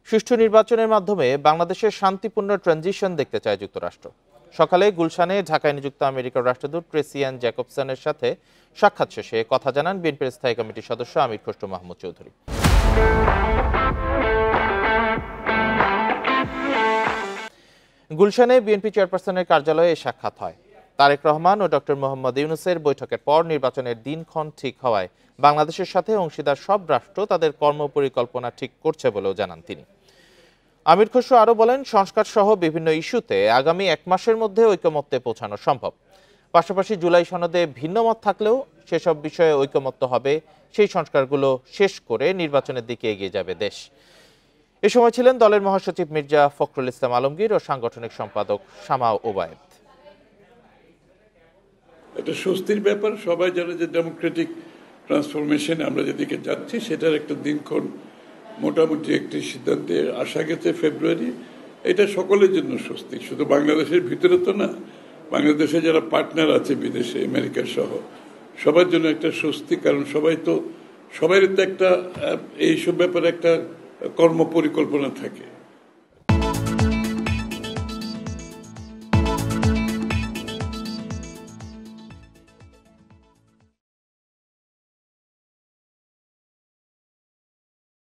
সুষ্ঠু নির্বাচনের মাধ্যমে বাংলাদেশের শান্তিপূর্ণ ট্রানজিশন দেখতে চায় যুক্তরাষ্ট্র। সকালে গুলশানে ঢাকায় নিযুক্ত আমেরিকার রাষ্ট্রদূত ট্রেসি অ্যান জ্যাকবসনের সাথে সাক্ষাৎ শেষে কথা জানান বিএনপির স্থায়ী কমিটির সদস্য আমির খসরু মাহমুদ চৌধুরী। গুলশানে বিএনপি চেয়ারপারসনের কার্যালয়ে সাক্ষাৎ হয়। তারেক রহমান ও ডক্টর মোহাম্মদ ইউনূসের বৈঠকের পর নির্বাচনের দিনক্ষণ ঠিক হওয়ায় বাংলাদেশের সাথে অংশীদার সব রাষ্ট্র তাদের কর্মপরিকল্পনা ঠিক করছে বলেও জানান তিনি। আমির খসরু আরও বলেন, সংস্কার সহ বিভিন্ন ইস্যুতে আগামী 1 মাসের মধ্যে ঐকমত্যে পৌঁছানো সম্ভব। পাশাপাশি জুলাই সনদে ভিন্নমত থাকলেও সেসব বিষয়ে ঐকমত্য হবে। সেই সংস্কারগুলো শেষ করে নির্বাচনের দিকে এগিয়ে যাবে দেশ। এ সময় ছিলেন দলের মহাসচিব মির্জা ফখরুল ইসলাম আলমগীর ও সাংগঠনিক সম্পাদক শামা ওবায়েদ। একটা স্বস্তির ব্যাপার, সবাই জানে যে ডেমোক্রেটিক ট্রান্সফরমেশন আমরা যেদিকে যাচ্ছি সেটার একটা দিনক্ষণ মোটামুটি একটি সিদ্ধান্তে আসা গেছে ফেব্রুয়ারি। এটা সকলের জন্য স্বস্তি, শুধু বাংলাদেশের ভিতরে তো না, বাংলাদেশে যারা পার্টনার আছে বিদেশে আমেরিকা সহ সবার জন্য একটা স্বস্তি। কারণ সবাই তো একটা এইসব ব্যাপারে একটা কর্ম পরিকল্পনা থাকে।